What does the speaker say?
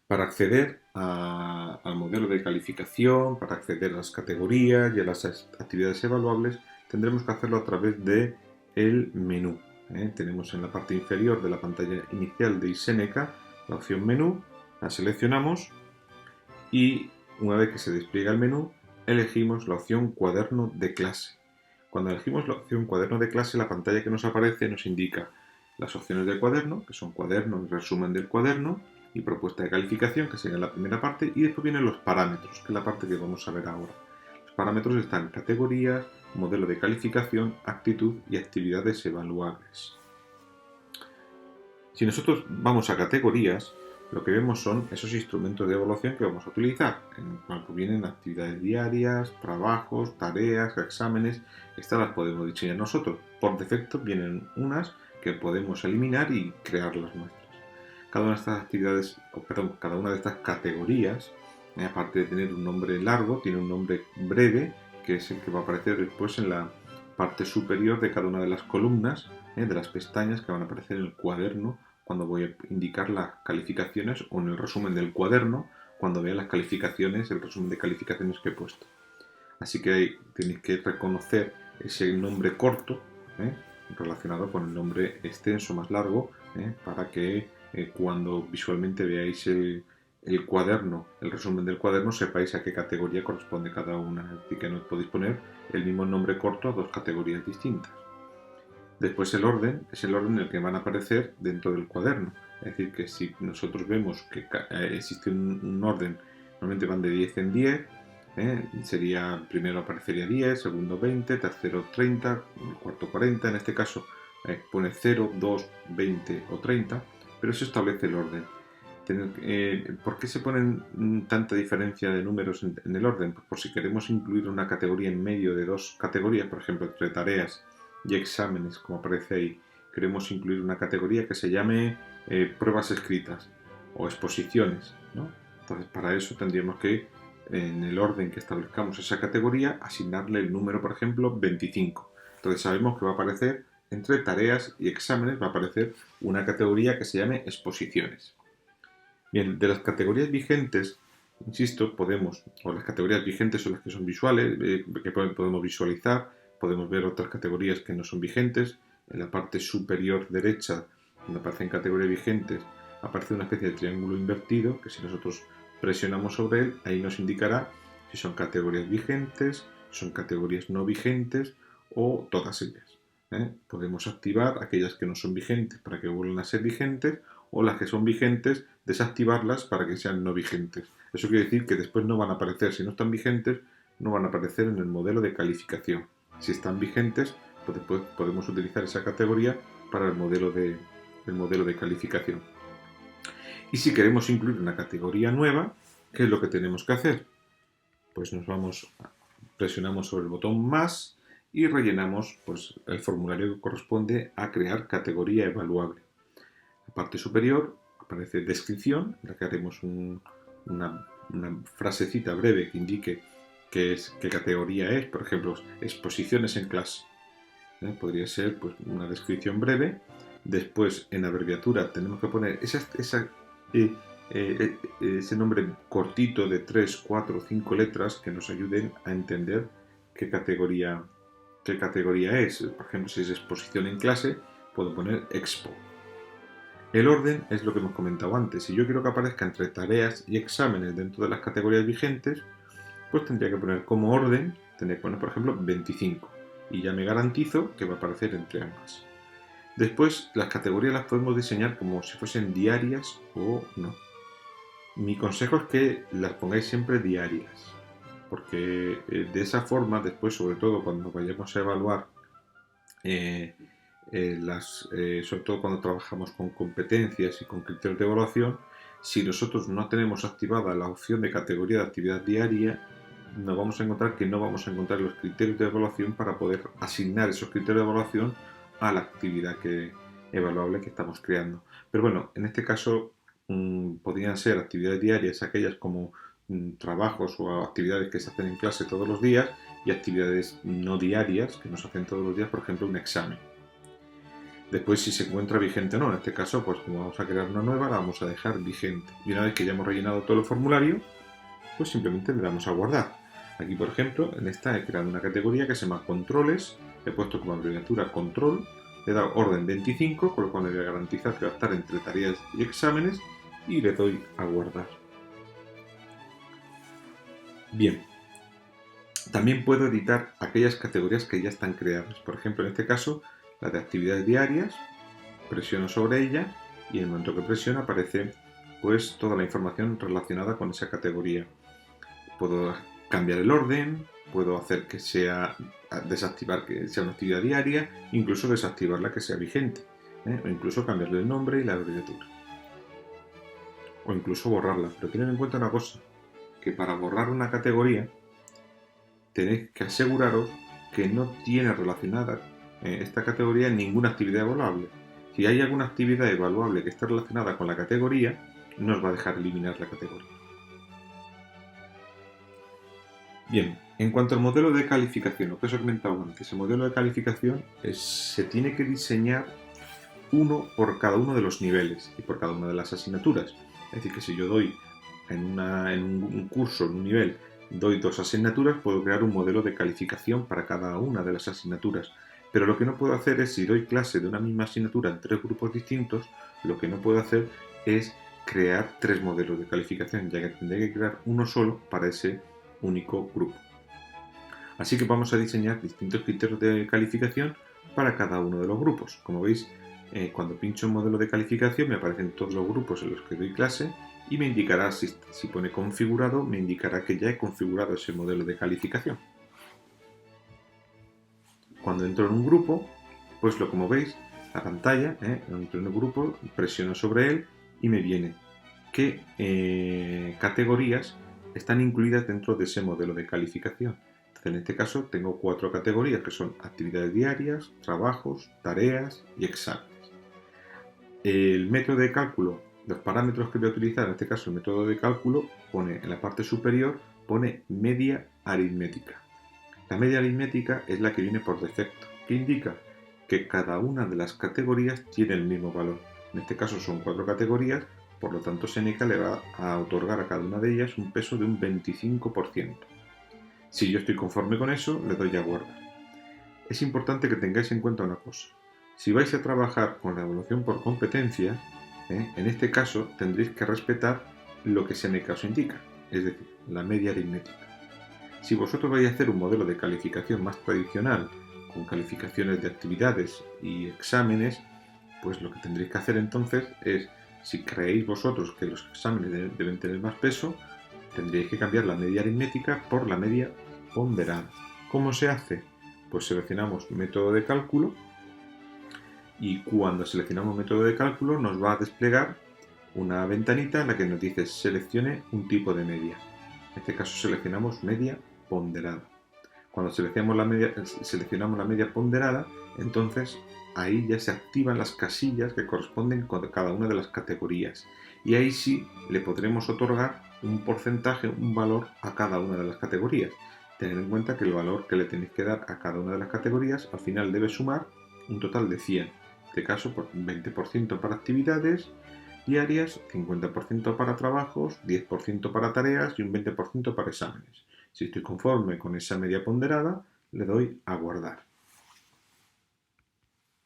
Para acceder al modelo de calificación, para acceder a las categorías y a las actividades evaluables, tendremos que hacerlo a través de el menú. Tenemos en la parte inferior de la pantalla inicial de Iseneca la opción menú, la seleccionamos y una vez que se despliega el menú, elegimos la opción cuaderno de clase. Cuando elegimos la opción cuaderno de clase, la pantalla que nos aparece nos indica las opciones del cuaderno, que son cuaderno, resumen del cuaderno y propuesta de calificación, que sería la primera parte, y después vienen los parámetros, que es la parte que vamos a ver ahora. Los parámetros están categorías, modelo de calificación, actitud y actividades evaluables. Si nosotros vamos a categorías, lo que vemos son esos instrumentos de evaluación que vamos a utilizar, en el cual vienen actividades diarias, trabajos, tareas, exámenes. Estas las podemos diseñar nosotros. Por defecto vienen unas que podemos eliminar y crear las nuestras. Cada una de estas actividades, cada una de estas categorías, aparte de tener un nombre largo, tiene un nombre breve, que es el que va a aparecer después en la parte superior de cada una de las columnas, de las pestañas que van a aparecer en el cuaderno cuando voy a indicar las calificaciones, o en el resumen del cuaderno cuando vea las calificaciones, el resumen de calificaciones que he puesto. Así que tenéis que reconocer ese nombre corto relacionado con el nombre extenso más largo, para que cuando visualmente veáis el cuaderno, el resumen del cuaderno, sepáis a qué categoría corresponde cada una. Así que no podéis poner el mismo nombre corto a dos categorías distintas. Después el orden es el orden en el que van a aparecer dentro del cuaderno. Es decir, que si nosotros vemos que existe un orden, normalmente van de 10 en 10, sería, primero aparecería 10, segundo 20, tercero 30, cuarto 40, en este caso pone 0, 2, 20 o 30, pero eso establece el orden. ¿Por qué se ponen tanta diferencia de números en el orden? Pues por si queremos incluir una categoría en medio de dos categorías, por ejemplo, entre tareas y exámenes, como aparece ahí, queremos incluir una categoría que se llame pruebas escritas o exposiciones, ¿no? Entonces, para eso tendríamos que, en el orden que establezcamos esa categoría, asignarle el número, por ejemplo, 25. Entonces sabemos que va a aparecer entre tareas y exámenes, va a aparecer una categoría que se llame exposiciones. Bien, de las categorías vigentes, insisto, o las categorías vigentes son las que son visuales, que podemos visualizar, podemos ver otras categorías que no son vigentes. En la parte superior derecha, donde aparecen categorías vigentes, aparece una especie de triángulo invertido, que si nosotros presionamos sobre él, ahí nos indicará si son categorías vigentes, son categorías no vigentes o todas ellas. Podemos activar aquellas que no son vigentes para que vuelvan a ser vigentes, o las que son vigentes, desactivarlas para que sean no vigentes. Eso quiere decir que después no van a aparecer, si no están vigentes, no van a aparecer en el modelo de calificación. Si están vigentes, pues después podemos utilizar esa categoría para el modelo de calificación. Y si queremos incluir una categoría nueva, ¿qué es lo que tenemos que hacer? Pues presionamos sobre el botón más y rellenamos pues, el formulario que corresponde a crear categoría evaluable. En la parte superior aparece descripción, en la que haremos una frasecita breve que indique qué categoría es, por ejemplo, exposiciones en clase. Podría ser pues, una descripción breve. Después, en abreviatura, tenemos que poner ese nombre cortito de 3, 4, 5 letras que nos ayuden a entender qué categoría es. Por ejemplo, si es exposición en clase, puedo poner expo. El orden es lo que hemos comentado antes. Si yo quiero que aparezca entre tareas y exámenes dentro de las categorías vigentes, pues tendría que poner como orden, tendría que poner por ejemplo 25. Y ya me garantizo que va a aparecer entre ambas. Después, las categorías las podemos diseñar como si fuesen diarias o no. Mi consejo es que las pongáis siempre diarias, porque de esa forma, después, sobre todo cuando vayamos a evaluar sobre todo cuando trabajamos con competencias y con criterios de evaluación, si nosotros no tenemos activada la opción de categoría de actividad diaria, nos vamos a encontrar que no vamos a encontrar los criterios de evaluación para poder asignar esos criterios de evaluación a la actividad evaluable que estamos creando. Pero bueno, en este caso podrían ser actividades diarias aquellas como trabajos o actividades que se hacen en clase todos los días, y actividades no diarias que nos hacen todos los días, por ejemplo un examen. Después, si se encuentra vigente o no. En este caso, pues como vamos a crear una nueva, la vamos a dejar vigente. Y una vez que ya hemos rellenado todo el formulario, pues simplemente le damos a guardar. Aquí, por ejemplo, en esta he creado una categoría que se llama controles, he puesto como abreviatura control, le he dado orden 25, con lo cual le voy a garantizar que va a estar entre tareas y exámenes, y le doy a guardar. Bien, también puedo editar aquellas categorías que ya están creadas. Por ejemplo, en este caso, la de actividades diarias, presiono sobre ella y en el momento que presiono aparece pues toda la información relacionada con esa categoría. Puedo cambiar el orden, puedo hacer que sea desactivar que sea una actividad diaria, incluso desactivarla que sea vigente, o incluso cambiarle el nombre y la abreviatura, o incluso borrarla. Pero tened en cuenta una cosa, que para borrar una categoría tenéis que aseguraros que no tiene relacionada esta categoría en ninguna actividad evaluable. Si hay alguna actividad evaluable que esté relacionada con la categoría, no os va a dejar eliminar la categoría. Bien, en cuanto al modelo de calificación, lo que os he comentado antes, el modelo de calificación se tiene que diseñar uno por cada uno de los niveles y por cada una de las asignaturas. Es decir, que si yo doy en un curso, en un nivel, doy 2 asignaturas, puedo crear un modelo de calificación para cada una de las asignaturas. Pero lo que no puedo hacer es, si doy clase de una misma asignatura en 3 grupos distintos, lo que no puedo hacer es crear 3 modelos de calificación, ya que tendré que crear uno solo para ese único grupo. Así que vamos a diseñar distintos criterios de calificación para cada uno de los grupos. Como veis, cuando pincho en modelo de calificación me aparecen todos los grupos en los que doy clase y me indicará, si pone configurado, me indicará que ya he configurado ese modelo de calificación. Cuando entro en un grupo, pues como veis, la pantalla, entro en un grupo, presiono sobre él y me viene qué categorías están incluidas dentro de ese modelo de calificación. Entonces, en este caso tengo 4 categorías que son actividades diarias, trabajos, tareas y exámenes. El método de cálculo, los parámetros que voy a utilizar, en este caso el método de cálculo, pone en la parte superior, pone media aritmética. La media aritmética es la que viene por defecto, que indica que cada una de las categorías tiene el mismo valor. En este caso son 4 categorías, por lo tanto Seneca le va a otorgar a cada una de ellas un peso de un 25%. Si yo estoy conforme con eso, le doy a guardar. Es importante que tengáis en cuenta una cosa. Si vais a trabajar con la evaluación por competencias, en este caso tendréis que respetar lo que Seneca os indica, es decir, la media aritmética. Si vosotros vais a hacer un modelo de calificación más tradicional, con calificaciones de actividades y exámenes, pues lo que tendréis que hacer entonces es, si creéis vosotros que los exámenes deben tener más peso, tendréis que cambiar la media aritmética por la media ponderada. ¿Cómo se hace? Pues seleccionamos método de cálculo y cuando seleccionamos método de cálculo nos va a desplegar una ventanita en la que nos dice seleccione un tipo de media. En este caso seleccionamos media ponderada. Cuando seleccionamos la media ponderada, entonces ahí ya se activan las casillas que corresponden con cada una de las categorías. Y ahí sí le podremos otorgar un porcentaje, un valor a cada una de las categorías. Tened en cuenta que el valor que le tenéis que dar a cada una de las categorías al final debe sumar un total de 100. En este caso, por 20% para actividades diarias, 50% para trabajos, 10% para tareas y un 20% para exámenes. Si estoy conforme con esa media ponderada, le doy a guardar.